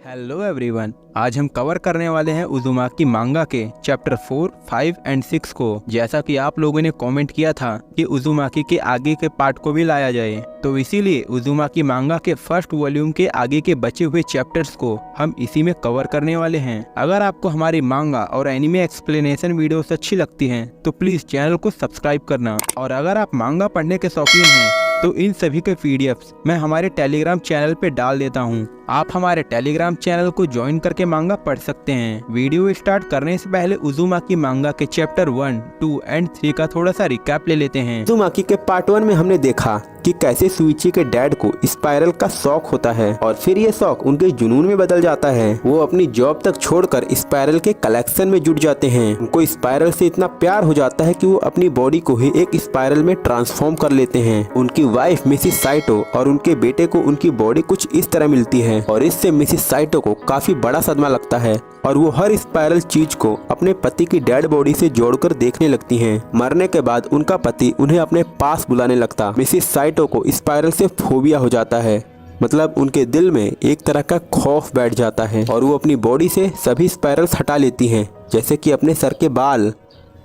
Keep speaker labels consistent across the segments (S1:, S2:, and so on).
S1: Hello everyone, आज हम cover करने वाले हैं उज़ुमाकी मांगा के चैप्टर 4, 5 एंड 6 को। जैसा कि आप लोगों ने कमेंट किया था कि उज़ुमाकी के आगे के पार्ट को भी लाया जाए, तो इसीलिए उज़ुमाकी मांगा के फर्स्ट वॉल्यूम के आगे के बचे हुए चैप्टर्स को हम इसी में कवर करने वाले हैं। अगर आपको हमारी मांगा और एनिमे एक्सप्लेनेशन वीडियोस अच्छी लगती हैं तो प्लीज चैनल को सब्सक्राइब करना। और अगर आप मांगा पढ़ने के शौकीन हैं तो इन सभी के पीडीएफ्स मैं हमारे टेलीग्राम चैनल पे डाल देता हूँ। आप हमारे टेलीग्राम चैनल को ज्वाइन करके मांगा पढ़ सकते हैं। वीडियो स्टार्ट करने से पहले उज़ुमाकी मांगा के चैप्टर 1, 2 एंड 3 का थोड़ा सा रिकैप ले लेते हैं।
S2: उज़ुमाकी के पार्ट 1 में हमने देखा कि कैसे सुइची के डैड को स्पाइरल का शौक होता है और फिर ये शौक उनके जुनून में बदल जाता है। वो अपनी जॉब तक छोड़कर स्पाइरल के कलेक्शन में जुट जाते हैं। उनको स्पाइरल से इतना प्यार हो जाता है कि वो अपनी बॉडी को ही एक स्पाइरल में ट्रांसफॉर्म कर लेते हैं। उनकी वाइफ मिसिस साइटो और उनके बेटे को उनकी बॉडी कुछ इस तरह मिलती है और इससे मिसिस साइटो को काफी बड़ा सदमा लगता है और वो हर स्पाइरल चीज को अपने पति की डेड बॉडी से जोड़कर देखने लगती हैं। मरने के बाद उनका पति उन्हें अपने पास बुलाने लगता। मिसिस साइटो को स्पाइरल से फोबिया हो जाता है, मतलब उनके दिल में एक तरह का खौफ बैठ जाता है और वो अपनी बॉडी से सभी स्पाइरल्स हटा लेती हैं, जैसे कि अपने सर के बाल,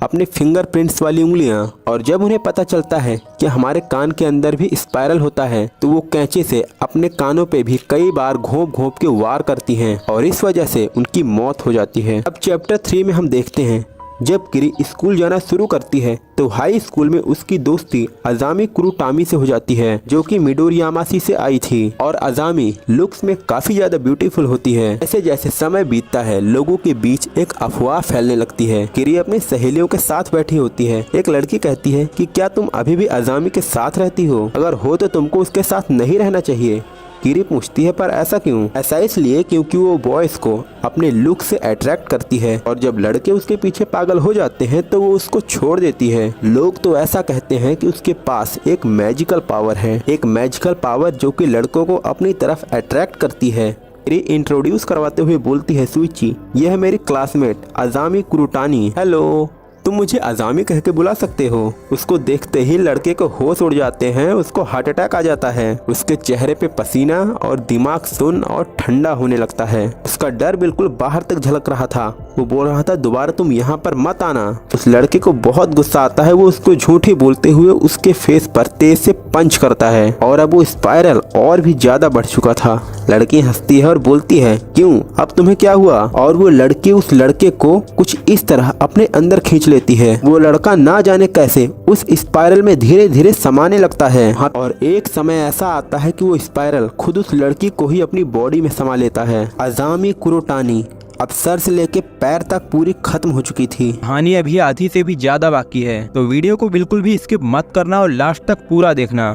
S2: अपने फिंगरप्रिंट्स वाली उंगलियां। और जब उन्हें पता चलता है कि हमारे कान के अंदर भी स्पाइरल होता है तो वो कैंची से अपने कानों पे भी कई बार घोंप घोंप के वार करती हैं और इस वजह से उनकी मौत हो जाती है। अब चैप्टर 3 में हम देखते हैं जब किरी स्कूल जाना शुरू करती है तो हाई स्कूल में उसकी दोस्ती अजामी कुरुटामी से हो जाती है, जो कि मिडोरियामासी से आई थी। और अजामी लुक्स में काफी ज्यादा ब्यूटीफुल होती है। जैसे जैसे समय बीतता है लोगों के बीच एक अफवाह फैलने लगती है। किरी अपनी सहेलियों के साथ बैठी होती है। एक लड़की कहती है कि क्या तुम अभी भी अजामी के साथ रहती हो? अगर हो तो तुमको उसके साथ नहीं रहना चाहिए। किरी पूछती है पर ऐसा क्यों? ऐसा इसलिए क्योंकि वो बॉयज को अपने लुक से अट्रैक्ट करती है और जब लड़के उसके पीछे पागल हो जाते हैं तो वो उसको छोड़ देती है। लोग तो ऐसा कहते हैं कि उसके पास एक मैजिकल पावर है, एक मैजिकल पावर जो कि लड़कों को अपनी तरफ अट्रैक्ट करती है। किरी इंट्रोड्यूस करवाते हुए बोलती है, सुइची यह है मेरी क्लासमेट अजामी कुरुटानी। हेलो, तुम मुझे अजामी कह के बुला सकते हो। उसको देखते ही लड़के को होश उड़ जाते हैं, उसको हार्ट अटैक आ जाता है। उसके चेहरे पे पसीना और दिमाग सुन्न और ठंडा होने लगता है। उसका डर बिल्कुल बाहर तक झलक रहा था। वो बोल रहा था दोबारा तुम यहाँ पर मत आना। उस लड़के को बहुत गुस्सा आता है। वो उसको झूठी बोलते हुए उसके फेस पर तेज से पंच करता है और अब वो स्पाइरल और भी ज्यादा बढ़ चुका था। लड़की हंसती है और बोलती है, क्यों, अब तुम्हें क्या हुआ? और वो लड़की उस लड़के को कुछ इस तरह अपने अंदर खींच लेती है। वो लड़का ना जाने कैसे उस स्पाइरल में धीरे धीरे समाने लगता है और एक समय ऐसा आता है कि वो स्पाइरल खुद उस लड़की को ही अपनी बॉडी में समा लेता है। अजामी कुरुटानी अब सर से लेके पैर तक पूरी खत्म हो चुकी थी।
S1: कहानी अभी आधी से भी ज्यादा बाकी है, तो वीडियो को बिल्कुल भी स्किप मत करना और लास्ट तक पूरा देखना।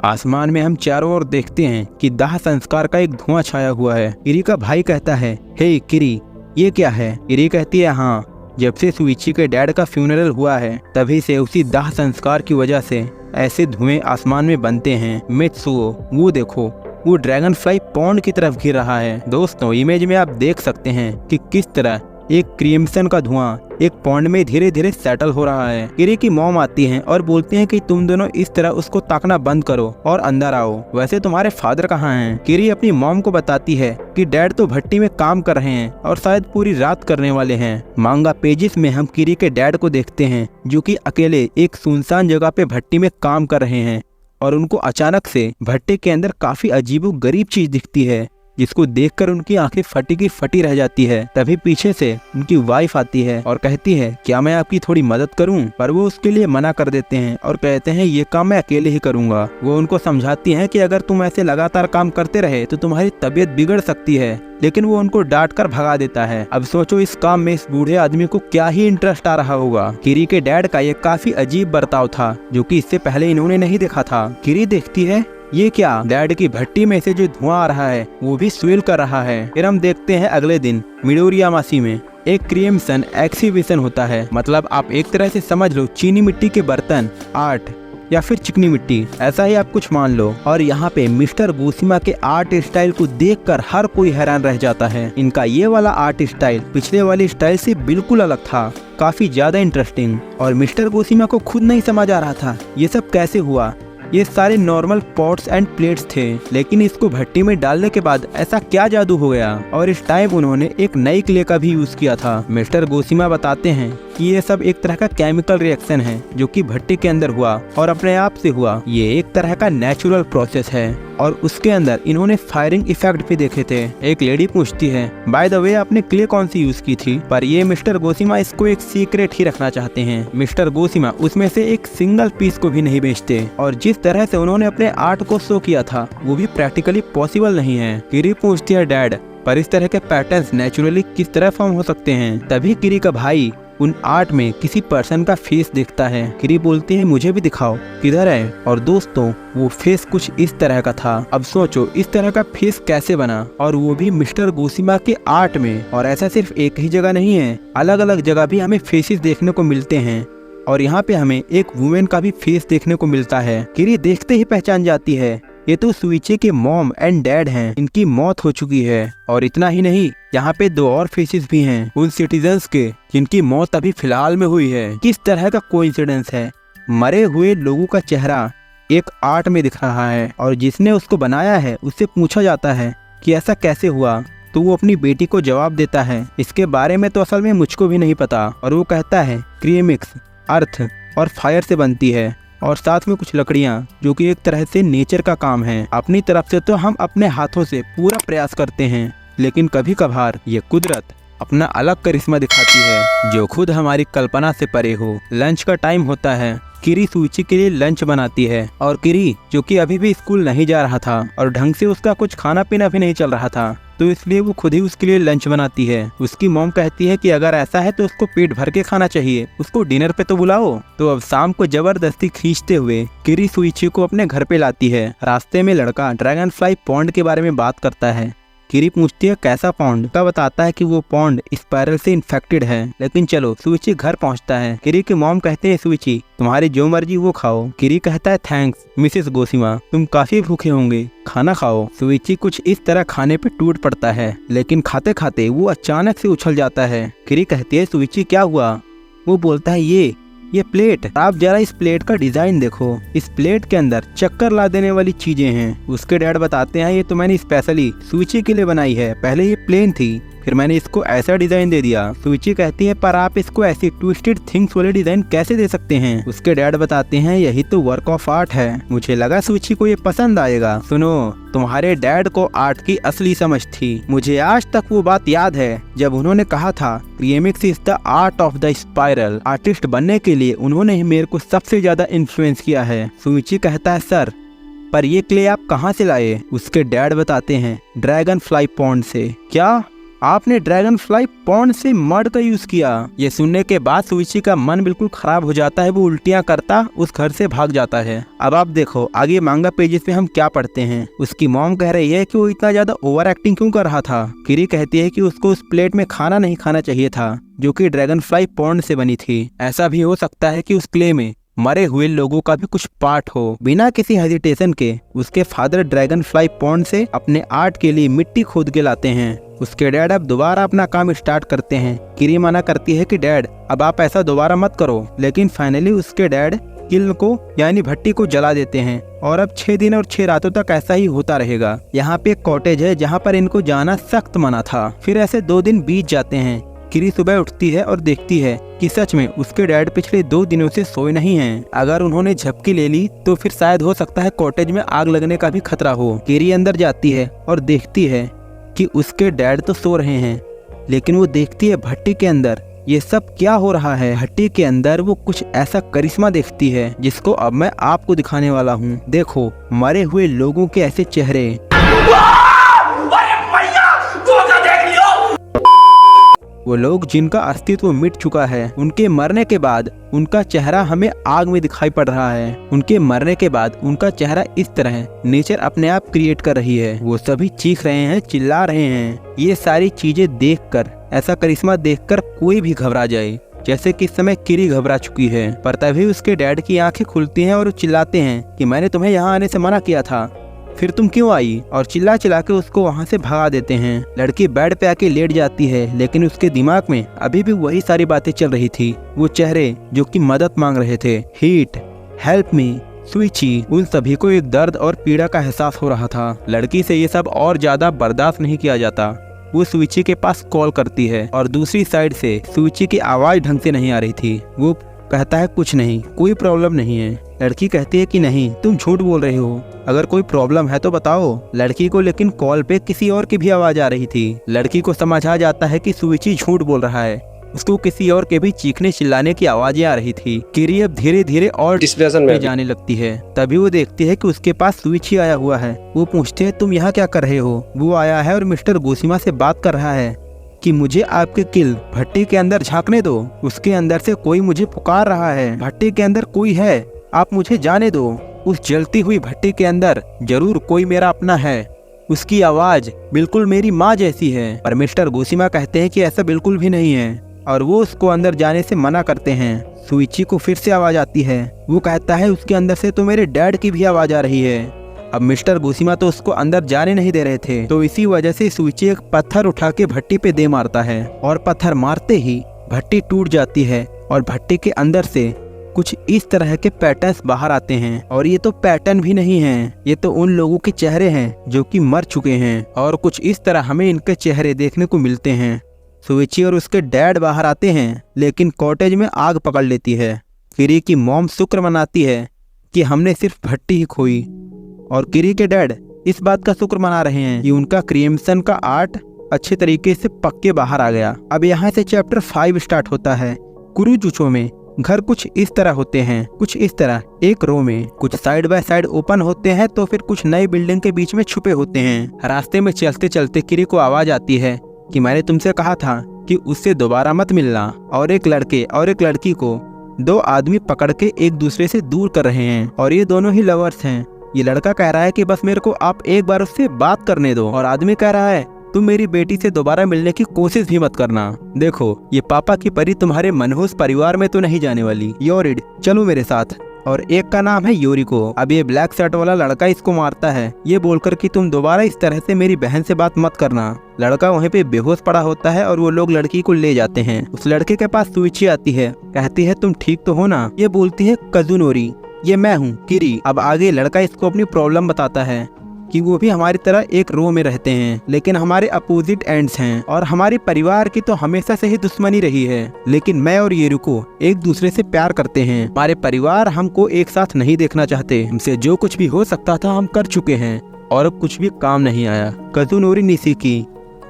S1: आसमान में हम चारों ओर देखते हैं कि दाह संस्कार का एक धुआं छाया हुआ है। किरी का भाई कहता है, हे किरी ये क्या है? किरी कहती है, हाँ, जब से सुइची के डैड का फ्यूनरल हुआ है तभी से उसी दाह संस्कार की वजह से ऐसे धुएं आसमान में बनते हैं। मित्सुओ वो देखो, वो ड्रैगन फ्लाई पॉन्ड की तरफ गिर रहा है। दोस्तों इमेज में आप देख सकते हैं कि किस तरह एक क्रिम्सन का धुआं एक पॉन्ड में धीरे धीरे सेटल हो रहा है। किरी की मॉम आती हैं और बोलती हैं कि तुम दोनों इस तरह उसको ताकना बंद करो और अंदर आओ। वैसे तुम्हारे फादर कहाँ हैं? किरी अपनी मॉम को बताती है कि डैड तो भट्टी में काम कर रहे हैं और शायद पूरी रात करने वाले हैं। मांगा पेजेस में हम किरी के डैड को देखते हैं जो कि अकेले एक सुनसान जगह पे भट्टी में काम कर रहे हैं और उनको अचानक से भट्टे के अंदर काफी अजीबोगरीब चीज दिखती है, जिसको देखकर उनकी आंखें फटी की फटी रह जाती है। तभी पीछे से उनकी वाइफ आती है और कहती है, क्या मैं आपकी थोड़ी मदद करूं? पर वो उसके लिए मना कर देते हैं और कहते हैं ये काम मैं अकेले ही करूंगा। वो उनको समझाती हैं कि अगर तुम ऐसे लगातार काम करते रहे तो तुम्हारी तबीयत बिगड़ सकती है, लेकिन वो उनको डांट कर भगा देता है। अब सोचो इस काम में इस बूढ़े आदमी को क्या ही इंटरेस्ट आ रहा होगा। किरी के डैड का ये काफी अजीब बर्ताव था जो कि इससे पहले इन्होंने नहीं देखा था। किरी देखती है, ये क्या? डैड की भट्टी में से जो धुआं आ रहा है वो भी स्विल कर रहा है। फिर हम देखते हैं अगले दिन मिडोरियामासी में एक क्रिम्सन एक्सिबिशन होता है। मतलब आप एक तरह से समझ लो चीनी मिट्टी के बर्तन, आर्ट या फिर चिकनी मिट्टी, ऐसा ही आप कुछ मान लो। और यहाँ पे मिस्टर गोशिमा के आर्ट स्टाइल को देखकर हर कोई हैरान रह जाता है। इनका ये वाला आर्ट स्टाइल पिछले वाले स्टाइल से बिल्कुल अलग था, काफी ज्यादा इंटरेस्टिंग। और मिस्टर गोशिमा को खुद नहीं समझ आ रहा था ये सब कैसे हुआ। ये सारे नॉर्मल पॉट्स एंड प्लेट्स थे, लेकिन इसको भट्टी में डालने के बाद ऐसा क्या जादू हो गया और इस टाइम उन्होंने एक नई क्ले का भी यूज किया था। मिस्टर गोशिमा बताते हैं कि ये सब एक तरह का केमिकल रिएक्शन है जो कि भट्टी के अंदर हुआ और अपने आप से हुआ। ये एक तरह का नेचुरल प्रोसेस है और उसके अंदर इन्होंने फायरिंग इफेक्ट भी देखे थे। एक लेडी पूछती है, बाय द वे आपने क्ले कौन सी यूज की थी? पर ये मिस्टर गोशिमा इसको एक सीक्रेट ही रखना चाहते हैं। मिस्टर गोशिमा उसमें से एक सिंगल पीस को भी नहीं बेचते और जिस तरह से उन्होंने अपने आर्ट को शो किया था वो भी प्रैक्टिकली पॉसिबल नहीं है। किरी पूछती है, डैड पर इस तरह के पैटर्न्स नेचुरली किस तरह फॉर्म हो सकते हैं? तभी किरी का भाई उन आर्ट में किसी पर्सन का फेस देखता है। किरी बोलती है, मुझे भी दिखाओ किधर है? और दोस्तों वो फेस कुछ इस तरह का था। अब सोचो इस तरह का फेस कैसे बना, और वो भी मिस्टर गोशिमा के आर्ट में। और ऐसा सिर्फ एक ही जगह नहीं है, अलग अलग जगह भी हमें फेसेस देखने को मिलते हैं और यहाँ पे हमें एक वुमेन का भी फेस देखने को मिलता है। किरी देखते ही पहचान जाती है, ये तो सुइची के मॉम एंड डैड हैं, इनकी मौत हो चुकी है। और इतना ही नहीं, यहाँ पे दो और फेसेस भी हैं उन सिटीजन्स के जिनकी मौत अभी फिलहाल में हुई है। किस तरह का कोइंसिडेंस है, मरे हुए लोगों का चेहरा एक आर्ट में दिख रहा है और जिसने उसको बनाया है उससे पूछा जाता है कि ऐसा कैसे हुआ, तो वो अपनी बेटी को जवाब देता है, इसके बारे में तो असल में मुझको भी नहीं पता। और वो कहता है क्रीमिक्स अर्थ और फायर से बनती है और साथ में कुछ लकड़ियाँ जो कि एक तरह से नेचर का काम है। अपनी तरफ से तो हम अपने हाथों से पूरा प्रयास करते हैं, लेकिन कभी कभार ये कुदरत अपना अलग करिश्मा दिखाती है जो खुद हमारी कल्पना से परे हो। लंच का टाइम होता है, किरी सुइची के लिए लंच बनाती है और किरी जो कि अभी भी स्कूल नहीं जा रहा था और ढंग से उसका कुछ खाना पीना भी नहीं चल रहा था, तो इसलिए वो खुद ही उसके लिए लंच बनाती है। उसकी मॉम कहती है कि अगर ऐसा है तो उसको पेट भर के खाना चाहिए, उसको डिनर पे तो बुलाओ। तो अब शाम को जबरदस्ती खींचते हुए किरी सुइची को अपने घर पे लाती है। रास्ते में लड़का ड्रैगन फ्लाई पॉन्ड के बारे में बात करता है। किरी पूछती है कैसा पॉन्ड? का बताता है कि वो पॉन्ड स्पाइरल से इन्फेक्टेड है। लेकिन चलो, सुइची घर पहुंचता है। किरी के मॉम कहते हैं, सुइची तुम्हारी जो मर्जी वो खाओ। किरी कहता है, थैंक्स मिसेस गोशिमा, तुम काफी भूखे होंगे, खाना खाओ। सुइची कुछ इस तरह खाने पे टूट पड़ता है, लेकिन खाते खाते वो अचानक से उछल जाता है। किरी कहती है, सुइची क्या हुआ? वो बोलता है, ये प्लेट, आप जरा इस प्लेट का डिजाइन देखो, इस प्लेट के अंदर चक्कर ला देने वाली चीजें हैं। उसके डैड बताते हैं, ये तो मैंने स्पेशली सुइची के लिए बनाई है, पहले ये प्लेन थी, फिर मैंने इसको ऐसा डिजाइन दे दिया। सुइची कहती है, पर आप इसको ऐसी ट्विस्टेड थिंग्स वाले डिजाइन कैसे दे सकते हैं? उसके डैड बताते हैं, यही तो वर्क ऑफ आर्ट है, मुझे लगा सुइची को ये पसंद आएगा। सुनो, तुम्हारे डैड को आर्ट की असली समझ थी। मुझे आज तक वो बात याद है जब उन्होंने कहा था ceramics is the art of the spiral. Artist बनने के लिए उन्होंने ही मेरे को सबसे ज्यादा इन्फ्लुएंस किया है। सुइची कहता है, सर पर ये क्ले आप कहाँ से लाए? उसके डैड बताते हैं, ड्रैगन फ्लाई पॉन्ड से। क्या आपने ड्रैगन फ्लाई पॉन्ड से मड का यूज किया? ये सुनने के बाद सुइची का मन बिल्कुल खराब हो जाता है, वो उल्टियां करता उस घर से भाग जाता है। अब आप देखो आगे मांगा पेजेस पे हम क्या पढ़ते हैं। उसकी मॉम कह रही है कि वो इतना ज्यादा ओवर एक्टिंग क्यों कर रहा था। किरी कहती है कि उसको उस प्लेट में खाना नहीं खाना चाहिए था जो कि ड्रैगन फ्लाई पॉन्ड से बनी थी। ऐसा भी हो सकता है कि उस क्ले में मरे हुए लोगों का भी कुछ पार्ट हो। बिना किसी हेजिटेशन के उसके फादर ड्रैगन फ्लाई पॉन्ड से अपने आर्ट के लिए मिट्टी खोद के लाते हैं। उसके डैड अब दोबारा अपना काम स्टार्ट करते हैं। किरी मना करती है कि डैड अब आप ऐसा दोबारा मत करो, लेकिन फाइनली उसके डैड किल्न को यानी भट्टी को जला देते हैं और अब 6 दिन और 6 रातों तक ऐसा ही होता रहेगा। यहाँ पे एक कॉटेज है जहाँ पर इनको जाना सख्त मना था। फिर ऐसे 2 दिन बीत जाते हैं। किरी सुबह उठती है और देखती है कि सच में उसके डैड पिछले 2 दिनों से सोए नहीं हैं। अगर उन्होंने झपकी ले ली तो फिर शायद हो सकता है कॉटेज में आग लगने का भी खतरा हो। किरी अंदर जाती है और देखती है कि उसके डैड तो सो रहे हैं, लेकिन वो देखती है भट्टी के अंदर ये सब क्या हो रहा है। भट्टी के अंदर वो कुछ ऐसा करिश्मा देखती है जिसको अब मैं आपको दिखाने वाला हूँ। देखो मरे हुए लोगों के ऐसे चेहरे, वो लोग जिनका अस्तित्व मिट चुका है, उनके मरने के बाद उनका चेहरा हमें आग में दिखाई पड़ रहा है। उनके मरने के बाद उनका चेहरा इस तरह नेचर अपने आप क्रिएट कर रही है। वो सभी चीख रहे हैं, चिल्ला रहे हैं। ये सारी चीजें देखकर, ऐसा करिश्मा देखकर कोई भी घबरा जाए, जैसे कि इस समय किरी घबरा चुकी है। पर तभी उसके डैड की आंखें खुलती हैं और वो चिल्लाते हैं कि मैंने तुम्हें यहाँ आने से मना किया था, फिर तुम क्यों आई? और चिल्ला चिल्ला के उसको वहाँ से भगा देते हैं। लड़की बेड पे आके लेट जाती है, लेकिन उसके दिमाग में अभी भी वही सारी बातें चल रही थी। वो चेहरे जो कि मदद मांग रहे थे, हीट, हेल्प मी, सुइची उन सभी को एक दर्द और पीड़ा का एहसास हो रहा था। लड़की से ये सब और ज्यादा बर्दाश्त नहीं किया जाता। वो सुइची के पास कॉल करती है और दूसरी साइड से सुइची की आवाज ढंग से नहीं आ रही थी। वो कहता है कुछ नहीं, कोई प्रॉब्लम नहीं है। लड़की कहती है कि नहीं, तुम झूठ बोल रहे हो, अगर कोई प्रॉब्लम है तो बताओ। लड़की को लेकिन कॉल पे किसी और की भी आवाज आ रही थी। लड़की को समझ आ जाता है कि सुइची झूठ बोल रहा है। उसको किसी और के भी चीखने चिल्लाने की आवाजें आ रही थी। किरी अब धीरे धीरे और डिप्रेशन में जाने लगती है। तभी वो देखती है कि उसके पास सुइची आया हुआ है। वो पूछते हैं तुम यहाँ क्या कर रहे हो। वो आया है और मिस्टर गोशिमा से बात कर रहा है कि मुझे आपके किल भट्टी के अंदर झांकने दो। उसके अंदर से कोई मुझे पुकार रहा है, भट्टी के अंदर कोई है, आप मुझे जाने दो। उस जलती हुई भट्टी के अंदर जरूर कोई मेरा अपना है। उसकी आवाज बिल्कुल मेरी माँ जैसी है। पर मिस्टर गोशिमा कहते हैं कि ऐसा बिल्कुल भी नहीं है और वो उसको अंदर जाने से मना करते हैं। सुइची को फिर से आवाज आती है। वो कहता है उसके अंदर से तो मेरे डैड की भी आवाज आ रही है। अब मिस्टर गोशिमा तो उसको अंदर जाने नहीं दे रहे थे, तो इसी वजह से सुइची एक पत्थर उठा के भट्टी पे दे मारता है और पत्थर मारते ही भट्टी टूट जाती है और भट्टी के अंदर से कुछ इस तरह के पैटर्न्स बाहर आते हैं। और ये तो पैटर्न भी नहीं है, ये तो उन लोगों के चेहरे हैं जो कि मर चुके हैं। और कुछ इस तरह हमें इनके चेहरे देखने को मिलते हैं। सुइची और उसके डैड बाहर आते हैं, लेकिन कॉटेज में आग पकड़ लेती है। किरी की मॉम शुक्र मनाती है कि हमने सिर्फ भट्टी ही खोई, और किरी के डैड इस बात का शुक्र मना रहे हैं कि उनका क्रिएशन का आर्ट अच्छे तरीके से पक के बाहर आ गया। अब यहाँ से चैप्टर 5 स्टार्ट होता है। कुरुजुचो में घर कुछ इस तरह होते हैं, कुछ इस तरह एक रो में, कुछ साइड बाय साइड ओपन होते हैं तो फिर कुछ नई बिल्डिंग के बीच में छुपे होते हैं। रास्ते में चलते चलते किरी को आवाज आती है कि मैंने तुमसे कहा था कि उससे दोबारा मत मिलना। और एक लड़के और एक लड़की को दो आदमी पकड़ के एक दूसरे से दूर कर रहे हैं और ये दोनों ही लवर्स हैं। ये लड़का कह रहा है कि बस मेरे को आप एक बार उससे बात करने दो, और आदमी कह रहा है तुम मेरी बेटी से दोबारा मिलने की कोशिश भी मत करना। देखो ये पापा की परी तुम्हारे मनहूस परिवार में तो नहीं जाने वाली। योरिड चलो मेरे साथ। और एक का नाम है योरिको। अब ये ब्लैक शर्ट वाला लड़का इसको मारता है, ये बोलकर कि तुम दोबारा इस तरह से मेरी बहन से बात मत करना। लड़का वहीं पे बेहोश पड़ा होता है और वो लोग लड़की को ले जाते हैं। उस लड़के के पास सुइची आती है, कहती है तुम ठीक तो हो ना। ये बोलती है कजुनोरी, ये मैं हूँ किरी। अब आगे लड़का इसको अपनी प्रॉब्लम बताता है कि वो भी हमारी तरह एक रो में रहते हैं, लेकिन हमारे अपोजिट एंड्स हैं और हमारे परिवार की तो हमेशा से ही दुश्मनी रही है। लेकिन मैं और येरुको एक दूसरे से प्यार करते हैं। हमारे परिवार हमको एक साथ नहीं देखना चाहते। हमसे जो कुछ भी हो सकता था हम कर चुके हैं और अब कुछ भी काम नहीं आया। कजुनोरी निशिकी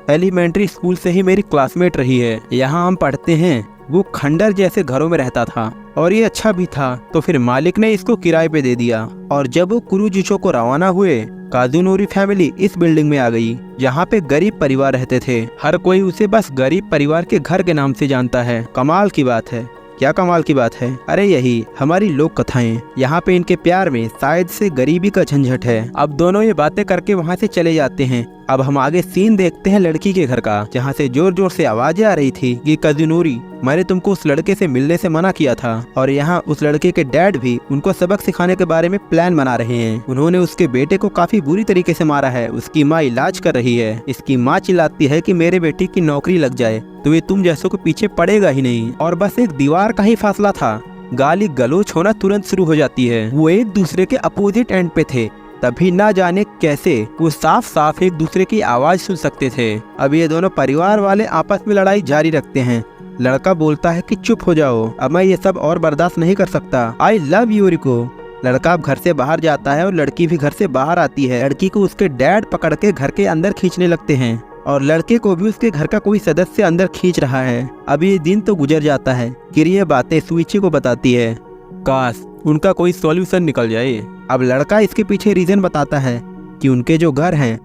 S1: एलिमेंट्री स्कूल से ही मेरी क्लासमेट रही है। यहाँ हम पढ़ते हैं। वो खंडर जैसे घरों में रहता था और ये अच्छा भी था, तो फिर मालिक ने इसको किराए पे दे दिया। और जब वो कुरुजुचो को रवाना हुए, काजुनोरी फैमिली इस बिल्डिंग में आ गई जहाँ पे गरीब परिवार रहते थे। हर कोई उसे बस गरीब परिवार के घर के नाम से जानता है। कमाल की बात है। क्या कमाल की बात है? अरे यही हमारी लोक कथाएं। यहाँ पे इनके प्यार में शायद से गरीबी का झंझट है। अब दोनों ये बातें करके वहाँ से चले जाते हैं। अब हम आगे सीन देखते हैं लड़की के घर का, जहाँ से जोर जोर से आवाजें आ रही थी कि कजुनोरी मैंने तुमको उस लड़के से मिलने से मना किया था। और यहाँ उस लड़के के डैड भी उनको सबक सिखाने के बारे में प्लान बना रहे हैं। उन्होंने उसके बेटे को काफी बुरी तरीके से मारा है। उसकी माँ इलाज कर रही है। इसकी माँ चिल्लाती है कि मेरे बेटे की नौकरी लग जाए तो ये तुम जैसों के पीछे पड़ेगा ही नहीं। और बस एक दीवार का ही फासला था, गाली गलोच होना तुरंत शुरू हो जाती है। वो एक दूसरे के अपोजिट एंड पे थे, तभी ना जाने कैसे वो साफ साफ एक दूसरे की आवाज सुन सकते थे। अब ये दोनों परिवार वाले आपस में लड़ाई जारी रखते हैं। लड़का बोलता है कि चुप हो जाओ, अब मैं ये सब और बर्दाश्त नहीं कर सकता। I love Yoriko. लड़का अब घर से बाहर जाता है और लड़की भी घर से बाहर आती है। लड़की को उसके डैड पकड़ के घर के अंदर खींचने लगते हैं और लड़के को भी उसके घर का कोई सदस्य अंदर खींच रहा है। अब ये दिन तो गुजर जाता है। किरी ये बातें सुइची को बताती है, काश उनका कोई सॉल्यूशन निकल जाए। अब लड़का इसके पीछे रीजन बताता है कि उनके जो घर हैं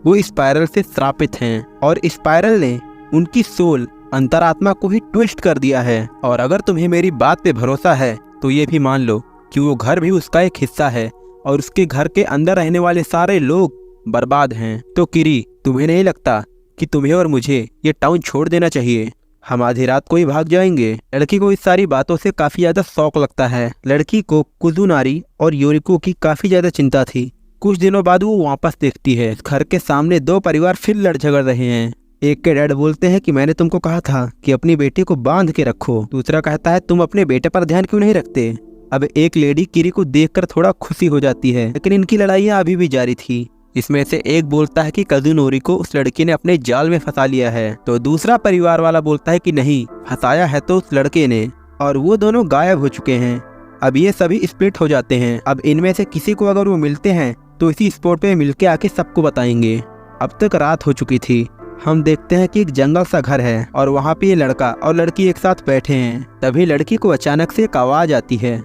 S1: वो स्पाइरल से श्रापित हैं और स्पाइरल ने उनकी सोल अंतरात्मा को ही ट्विस्ट कर दिया है। और अगर तुम्हें मेरी बात पे भरोसा है तो ये भी मान लो कि वो घर भी उसका एक हिस्सा है और उसके घर के अंदर रहने वाले सारे लोग बर्बाद हैं। तो किरी तुम्हें नहीं लगता कि तुम्हें और मुझे ये टाउन छोड़ देना चाहिए? हम आधी रात को ही भाग जाएंगे। लड़की को इस सारी बातों से काफी ज्यादा शौक लगता है। लड़की को कुजुनारी और योरिको की काफी ज्यादा चिंता थी। कुछ दिनों बाद वो वापस देखती है, घर के सामने दो परिवार फिर लड़ झगड़ रहे हैं। एक के डैड बोलते हैं कि मैंने तुमको कहा था कि अपनी बेटी को बांध के रखो। दूसरा कहता है तुम अपने बेटे पर ध्यान क्यों नहीं रखते? अब एक लेडी किरी को देखकर थोड़ा खुशी हो जाती है, लेकिन इनकी लड़ाइयाँ अभी भी जारी थी। इसमें से एक बोलता है कि कजुनोरी को उस लड़की ने अपने जाल में फंसा लिया है, तो दूसरा परिवार वाला बोलता है कि नहीं, फंसाया है तो उस लड़के ने, और वो दोनों गायब हो चुके हैं। अब ये सभी स्प्लिट हो जाते हैं। अब इनमें से किसी को अगर वो मिलते हैं तो इसी स्पॉट पे मिलके आके सबको बताएंगे। अब तक रात हो चुकी थी। हम देखते हैं कि एक जंगल सा घर है और वहाँ पे ये लड़का और लड़की एक साथ बैठे हैं। तभी लड़की को अचानक से एक आवाज आती है।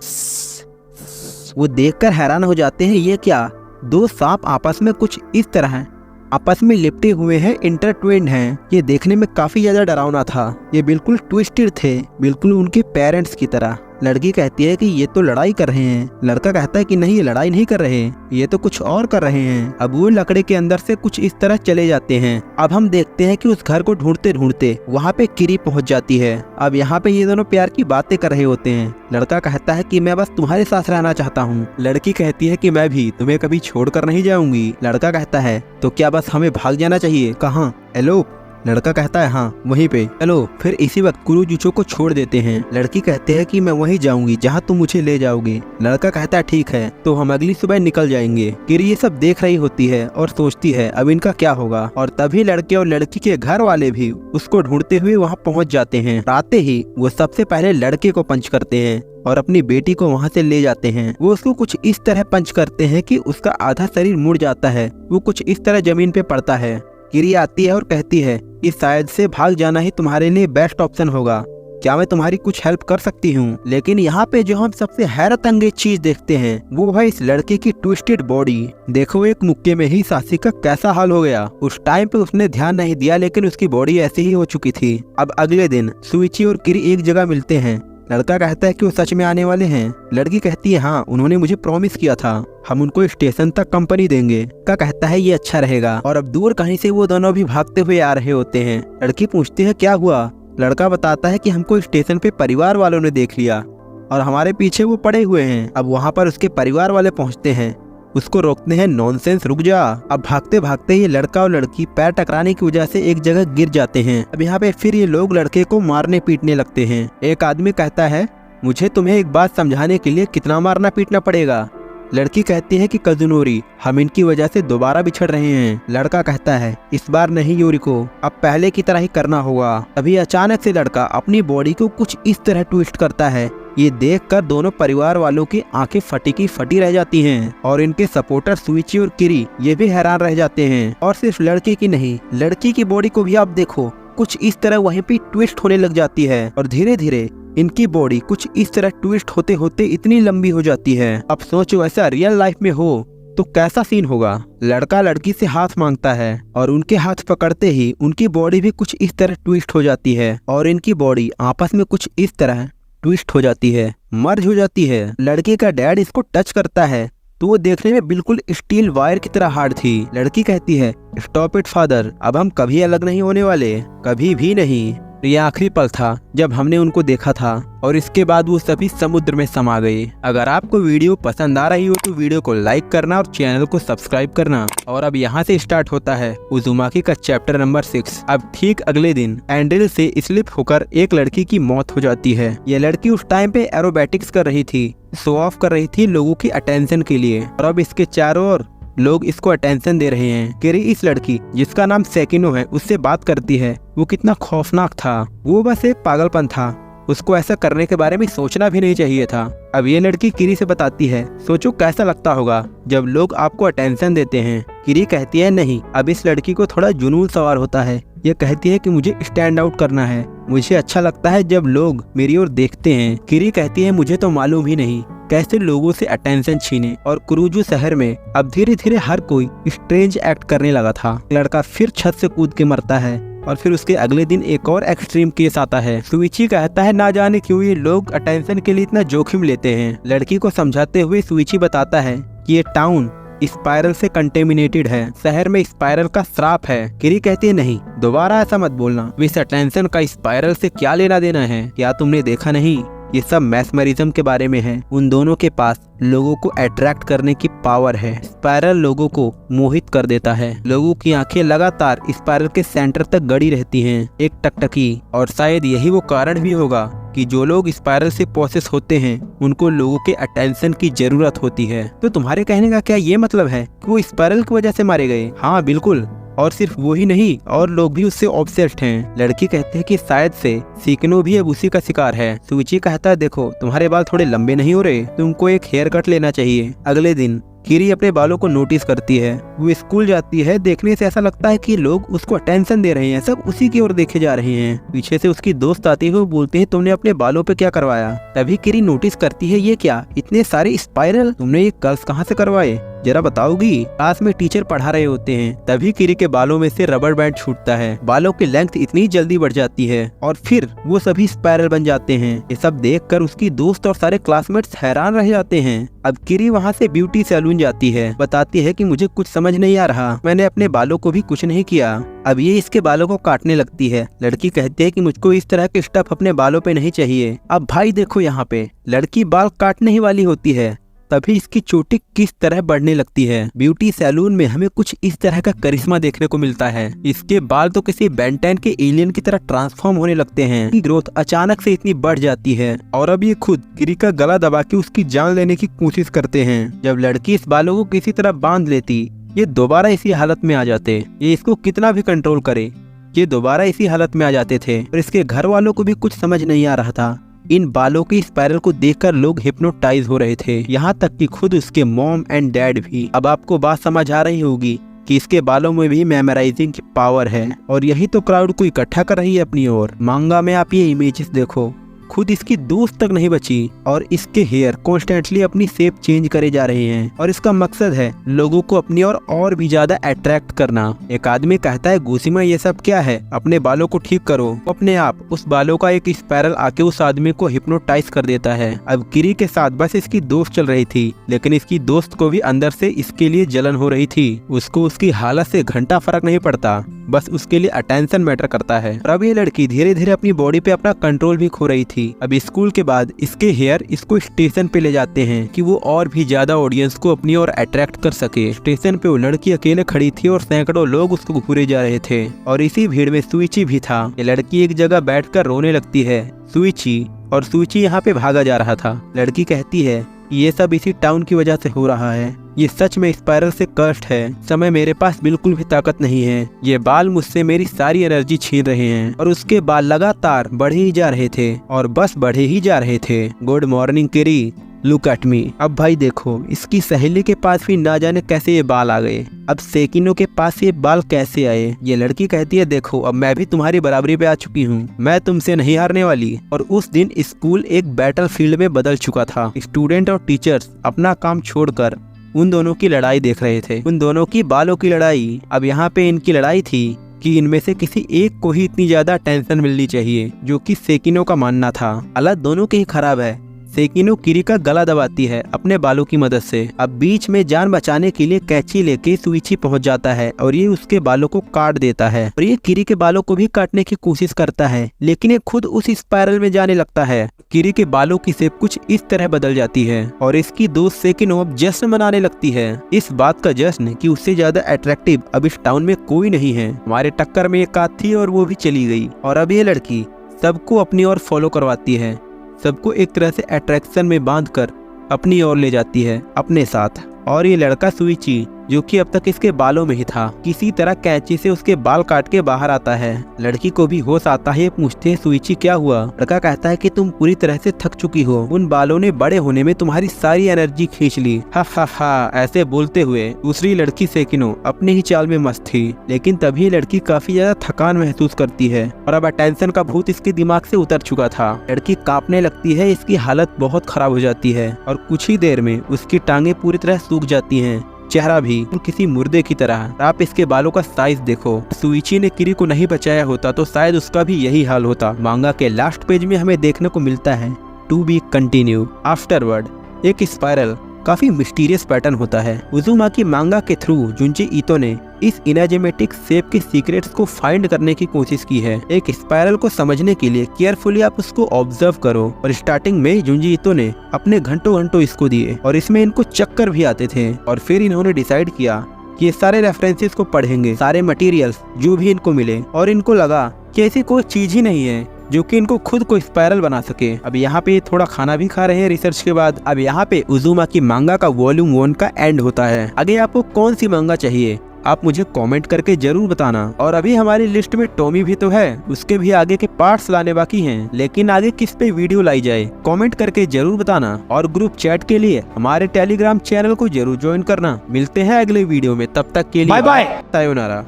S1: वो देखकर हैरान हो जाते हैं, ये क्या? दो सांप आपस में कुछ इस तरह आपस में लिपटे हुए हैं, इंटरट्विन्ड हैं। ये देखने में काफी ज्यादा डरावना था। ये बिल्कुल ट्विस्टेड थे, बिल्कुल उनके पेरेंट्स की तरह। लड़की कहती है कि ये तो लड़ाई कर रहे हैं। लड़का कहता है कि नहीं, ये लड़ाई नहीं कर रहे, ये तो कुछ और कर रहे हैं। अब वो लकड़े के अंदर से कुछ इस तरह चले जाते हैं। अब हम देखते हैं कि उस घर को ढूंढते ढूंढते वहाँ पे किरी पहुँच जाती है। अब यहाँ पे ये दोनों प्यार की बातें कर रहे होते हैं। लड़का कहता है कि मैं बस तुम्हारे साथ रहना चाहता हूँ। लड़की कहती है कि मैं भी तुम्हें कभी छोड़कर नहीं जाऊंगी। लड़का कहता है तो क्या बस हमें भाग जाना चाहिए? कहाँ? एलोप? लड़का कहता है हाँ, वहीं पे। चलो फिर इसी वक्त कुरुजुचो को छोड़ देते हैं। लड़की कहते हैं कि मैं वहीं जाऊंगी जहाँ तुम मुझे ले जाओगे। लड़का कहता है ठीक है, तो हम अगली सुबह निकल जाएंगे। किरी ये सब देख रही होती है और सोचती है अब इनका क्या होगा। और तभी लड़के और लड़की के घर वाले भी उसको ढूंढते हुए वहाँ पहुँच जाते हैं। आते ही वो सबसे पहले लड़के को पंच करते हैं और अपनी बेटी को वहाँ से ले जाते हैं। वो उसको कुछ इस तरह पंच करते हैं कि उसका आधा शरीर मुड़ जाता है। वो कुछ इस तरह जमीन पे पड़ता है। किरी आती है और कहती है कि शायद से भाग जाना ही तुम्हारे लिए बेस्ट ऑप्शन होगा। क्या मैं तुम्हारी कुछ हेल्प कर सकती हूँ? लेकिन यहाँ पे जो हम सबसे हैरत अंगेज चीज देखते हैं वो है इस लड़के की ट्विस्टेड बॉडी। देखो एक मुक्के में ही सासी का कैसा हाल हो गया। उस टाइम पे उसने ध्यान नहीं दिया, लेकिन उसकी बॉडी ऐसी ही हो चुकी थी। अब अगले दिन सुइची और किरी एक जगह मिलते हैं। लड़का कहता है कि वो सच में आने वाले हैं। लड़की कहती है हाँ, उन्होंने मुझे प्रॉमिस किया था, हम उनको स्टेशन तक कंपनी देंगे। का कहता है ये अच्छा रहेगा। और अब दूर कहीं से वो दोनों भी भागते हुए आ रहे होते हैं। लड़की पूछती है क्या हुआ? लड़का बताता है कि हमको स्टेशन पे परिवार वालों ने देख लिया और हमारे पीछे वो पड़े हुए हैं। अब वहाँ पर उसके परिवार वाले पहुँचते हैं, उसको रोकते हैं। नॉनसेंस, रुक जा। अब भागते भागते ये लड़का और लड़की पैर टकराने की वजह से एक जगह गिर जाते हैं। अब यहाँ पे फिर ये लोग लड़के को मारने पीटने लगते हैं। एक आदमी कहता है मुझे तुम्हें एक बात समझाने के लिए कितना मारना पीटना पड़ेगा? लड़की कहती है कि कजुनोरी, हम इनकी वजह से दोबारा बिछड़ रहे हैं। लड़का कहता है इस बार नहीं योरिको, अब पहले की तरह ही करना होगा। अभी अचानक से लड़का अपनी बॉडी को कुछ इस तरह ट्विस्ट करता है। ये देखकर दोनों परिवार वालों की आंखें फटी की फटी रह जाती हैं और इनके सपोर्टर सुइची और किरी ये भी हैरान रह जाते हैं। और सिर्फ लड़के की नहीं, लड़की की बॉडी को भी आप देखो, कुछ इस तरह वहीं पे ट्विस्ट होने लग जाती है और धीरे धीरे इनकी बॉडी कुछ इस तरह ट्विस्ट होते होते इतनी लंबी हो जाती है। अब सोचो ऐसा रियल लाइफ में हो तो कैसा सीन होगा। लड़का लड़की से हाथ मांगता है और उनके हाथ पकड़ते ही उनकी बॉडी भी कुछ इस तरह ट्विस्ट हो जाती है और इनकी बॉडी आपस में कुछ इस तरह ट्विस्ट हो जाती है, मर्ज हो जाती है। लड़के का डैड इसको टच करता है तो वो देखने में बिल्कुल स्टील वायर की तरह हार्ड थी। लड़की कहती है स्टॉप इट फादर, अब हम कभी अलग नहीं होने वाले, कभी भी नहीं। ये आखिरी पल था जब हमने उनको देखा था और इसके बाद वो सभी समुद्र में समा गए। अगर आपको वीडियो पसंद आ रही हो तो वीडियो को लाइक करना और चैनल को सब्सक्राइब करना। और अब यहाँ से स्टार्ट होता है उजुमाकी का चैप्टर नंबर 6। अब ठीक अगले दिन एंड्रिल से स्लिप होकर एक लड़की की मौत हो जाती है। ये लड़की उस टाइम पे एरोबैटिक्स कर रही थी, शो ऑफ कर रही थी लोगों की अटेंशन के लिए, और अब इसके चारों ओर लोग इसको अटेंशन दे रहे हैं। किरी इस लड़की जिसका नाम सेकिनो है उससे बात करती है। वो कितना खौफनाक था, वो बस एक पागलपन था, उसको ऐसा करने के बारे में सोचना भी नहीं चाहिए था। अब ये लड़की किरी से बताती है सोचो कैसा लगता होगा जब लोग आपको अटेंशन देते हैं। किरी कहती है नहीं। अब इस लड़की को थोड़ा जुनून सवार होता है। ये कहती है कि मुझे स्टैंड आउट करना है, मुझे अच्छा लगता है जब लोग मेरी ओर देखते हैं। किरी कहती है मुझे तो मालूम ही नहीं कैसे लोगों से अटेंशन छीने। और कुरुजू शहर में अब धीरे धीरे हर कोई स्ट्रेंज एक्ट करने लगा था। लड़का फिर छत से कूद के मरता है और फिर उसके अगले दिन एक और एक्सट्रीम केस आता है। सुइची कहता है ना जाने क्यों ये लोग अटेंशन के लिए इतना जोखिम लेते हैं। लड़की को समझाते हुए सुइची बताता है कि ये टाउन स्पाइरल से कंटेमिनेटेड है, शहर में स्पाइरल का श्राप है। किरी कहती है नहीं, दोबारा ऐसा मत बोलना, इस अटेंशन का स्पाइरल से क्या लेना देना है? क्या तुमने देखा नहीं ये सब मैस्मरिज्म के बारे में है। उन दोनों के पास लोगों को अट्रैक्ट करने की पावर है। स्पाइरल लोगों को मोहित कर देता है। लोगों की आंखें लगातार स्पाइरल के सेंटर तक गड़ी रहती हैं, एक टकटकी। और शायद यही वो कारण भी होगा कि जो लोग स्पाइरल से पोसेस होते हैं उनको लोगों के अटेंशन की जरूरत होती है। तो तुम्हारे कहने का क्या ये मतलब है कि वो स्पाइरल की वजह से मारे गए? हाँ बिल्कुल, और सिर्फ वो ही नहीं, और लोग भी उससे ऑब्सेस्ड हैं। लड़की कहते हैं कि शायद से सेकिनो भी अब उसी का शिकार है। सुइची कहता है देखो तुम्हारे बाल थोड़े लंबे नहीं हो रहे, तुमको एक हेयर कट लेना चाहिए। अगले दिन किरी अपने बालों को नोटिस करती है। वो स्कूल जाती है। देखने से ऐसा लगता है कि लोग उसको अटेंशन दे रहे हैं, सब उसी की ओर देखे जा रहे हैं। पीछे से उसकी दोस्त आती है, वो बोलते हैं तुमने अपने बालों पे क्या करवाया? तभी किरी नोटिस करती है ये क्या, इतने सारे स्पाइरल, तुमने ये कर्ल्स कहाँ से करवाए, जरा बताओगी? क्लास में टीचर पढ़ा रहे होते हैं। तभी किरी के बालों में से रबर बैंड छूटता है। बालों की लेंथ इतनी जल्दी बढ़ जाती है और फिर वो सभी स्पाइरल बन जाते हैं। ये सब देखकर उसकी दोस्त और सारे क्लासमेट्स हैरान रह जाते हैं। अब किरी वहाँ से ब्यूटी सैलून जाती है, बताती है कि मुझे कुछ समझ नहीं आ रहा, मैंने अपने बालों को भी कुछ नहीं किया। अब ये इसके बालों को काटने लगती है। लड़की कहती है कि मुझको इस तरह के स्टफ अपने बालों पे नहीं चाहिए। अब भाई देखो यहाँ पे लड़की बाल काटने ही वाली होती है, तभी इसकी चोटी किस तरह बढ़ने लगती है। ब्यूटी सैलून में हमें कुछ इस तरह का करिश्मा देखने को मिलता है। इसके बाल तो किसी बेन 10 के एलियन की तरह ट्रांसफॉर्म होने लगते हैं। ग्रोथ अचानक से इतनी बढ़ जाती है और अब ये खुद किरी का गला दबा के उसकी जान लेने की कोशिश करते हैं। जब लड़की इस बालों को किसी तरह बांध लेती, ये दोबारा इसी हालत में आ जाते। ये इसको कितना भी कंट्रोल करे, ये दोबारा इसी हालत में आ जाते थे। और इसके घर वालों को भी कुछ समझ नहीं आ रहा था। इन बालों की स्पाइरल को देखकर लोग हिप्नोटाइज हो रहे थे, यहाँ तक कि खुद उसके मॉम एंड डैड भी। अब आपको बात समझ आ रही होगी कि इसके बालों में भी मेमोराइजिंग की पावर है और यही तो क्राउड को इकट्ठा कर रही है अपनी ओर। मांगा में आप ये इमेजेस देखो, खुद इसकी दोस्त तक नहीं बची और इसके हेयर कॉन्स्टेंटली अपनी शेप चेंज करे जा रहे हैं और इसका मकसद है लोगों को अपनी ओर और भी ज्यादा अट्रैक्ट करना। एक आदमी कहता है गुसीमा ये सब क्या है, अपने बालों को ठीक करो। अपने आप उस बालों का एक स्पाइरल आके उस आदमी को हिप्नोटाइज कर देता है। अब किरी के साथ बस इसकी दोस्त चल रही थी, लेकिन इसकी दोस्त को भी अंदर से इसके लिए जलन हो रही थी। उसको उसकी हालत से घंटा फर्क नहीं पड़ता, बस उसके लिए अटेंशन मैटर करता है। और अब ये लड़की धीरे धीरे अपनी बॉडी पे अपना कंट्रोल भी खो रही थी। अब स्कूल के बाद इसके हेयर इसको स्टेशन पे ले जाते हैं कि वो और भी ज्यादा ऑडियंस को अपनी ओर अट्रैक्ट कर सके। स्टेशन पे वो लड़की अकेले खड़ी थी और सैकड़ों लोग उसको घूरे जा रहे थे और इसी भीड़ में सुइची भी था। ये लड़की एक जगह बैठकर रोने लगती है, सुइची, और सुइची यहाँ पे भागा जा रहा था। लड़की कहती है ये सब इसी टाउन की वजह से हो रहा है, ये सच में स्पाइरल से कर्स्ड है। समय मेरे पास बिल्कुल भी ताकत नहीं है, ये बाल मुझसे मेरी सारी एनर्जी छीन रहे हैं। और उसके बाल लगातार बढ़े ही जा रहे थे और बस बढ़े ही जा रहे थे। गुड मॉर्निंग किरी, लुक एट मी। अब भाई देखो इसकी सहेली के पास भी ना जाने कैसे ये बाल आ गए, अब सेकिनो के पास ये बाल कैसे आए। ये लड़की कहती है देखो अब मैं भी तुम्हारी बराबरी पे आ चुकी हूँ, मैं तुमसे नहीं हारने वाली। और उस दिन स्कूल एक बैटल फील्ड में बदल चुका था। स्टूडेंट और टीचर्स अपना काम छोड़कर उन दोनों की लड़ाई देख रहे थे, उन दोनों की बालों की लड़ाई। अब यहाँ पे इनकी लड़ाई थी कि इनमें से किसी एक को ही इतनी ज्यादा अटेंशन मिलनी चाहिए, जो कि सेकिनो का मानना था। हालत दोनों की ही खराब है। सेकिनो किरी का गला दबाती है अपने बालों की मदद से। अब बीच में जान बचाने के लिए कैंची लेके सुइची पहुंच जाता है और ये उसके बालों को काट देता है और ये किरी के बालों को भी काटने की कोशिश करता है, लेकिन ये खुद उस स्पाइरल में जाने लगता है। किरी के बालों की शेप कुछ इस तरह बदल जाती है और इसकी दोस्त सेकिनो अब जश्न मनाने लगती है, इस बात का जश्न कि उससे ज्यादा अट्रैक्टिव अब इस टाउन में कोई नहीं है। हमारे टक्कर में एक आध थी और वो भी चली गई। और अब ये लड़की सबको अपनी ओर फॉलो करवाती है, सबको एक तरह से अट्रैक्शन में बांधकर अपनी ओर ले जाती है अपने साथ। और ये लड़का सुइची जो कि अब तक इसके बालों में ही था, किसी तरह कैंची से उसके बाल काट के बाहर आता है। लड़की को भी होश आता है, पूछते हैं सुइची क्या हुआ। लड़का कहता है कि तुम पूरी तरह से थक चुकी हो, उन बालों ने बड़े होने में तुम्हारी सारी एनर्जी खींच ली। हा हा हा। ऐसे बोलते हुए दूसरी लड़की सेकिनो अपने ही चाल में मस्त थी, लेकिन तभी लड़की काफी ज्यादा थकान महसूस करती है और अब अटेंशन का भूत इसके दिमाग से उतर चुका था। लड़की कांपने लगती है, इसकी हालत बहुत खराब हो जाती है और कुछ ही देर में उसकी टांगे पूरी तरह सूख जाती हैं, चेहरा भी किसी मुर्दे की तरह। आप इसके बालों का साइज देखो। सुइची ने किरी को नहीं बचाया होता तो शायद उसका भी यही हाल होता। मांगा के लास्ट पेज में हमें देखने को मिलता है टू बी कंटिन्यू। आफ्टरवर्ड एक स्पाइरल काफी मिस्टीरियस पैटर्न होता है। उजुमाकी मांगा के थ्रू जुंजी ईतो ने इस इनाजेमेटिक शेप के सीक्रेट्स को फाइंड करने की कोशिश की है। एक स्पाइरल को समझने के लिए केयरफुली आप उसको ऑब्जर्व करो और स्टार्टिंग में जुंजी ईतो ने अपने घंटों इसको दिए और इसमें इनको चक्कर भी आते थे और फिर इन्होंने डिसाइड किया कि ये सारे रेफरेंसेस को पढ़ेंगे, सारे मटेरियल्स जो भी इनको मिले, और इनको लगा कि ऐसी कोई चीज ही नहीं है जो कि इनको खुद को स्पाइरल बना सके। अब यहाँ पे थोड़ा खाना भी खा रहे हैं रिसर्च के बाद। अब यहाँ पे उजुमाकी मांगा का वॉल्यूम 1 का एंड होता है। आगे आपको कौन सी मांगा चाहिए आप मुझे कमेंट करके जरूर बताना। और अभी हमारी लिस्ट में टॉमी भी तो है, उसके भी आगे के पार्ट्स लाने बाकी हैं, लेकिन आगे किस पे वीडियो लाई जाए कमेंट करके जरूर बताना। और ग्रुप चैट के लिए हमारे टेलीग्राम चैनल को जरूर ज्वाइन करना। मिलते हैं अगले वीडियो में, तब तक के लिए बाय बाय, सायोनारा।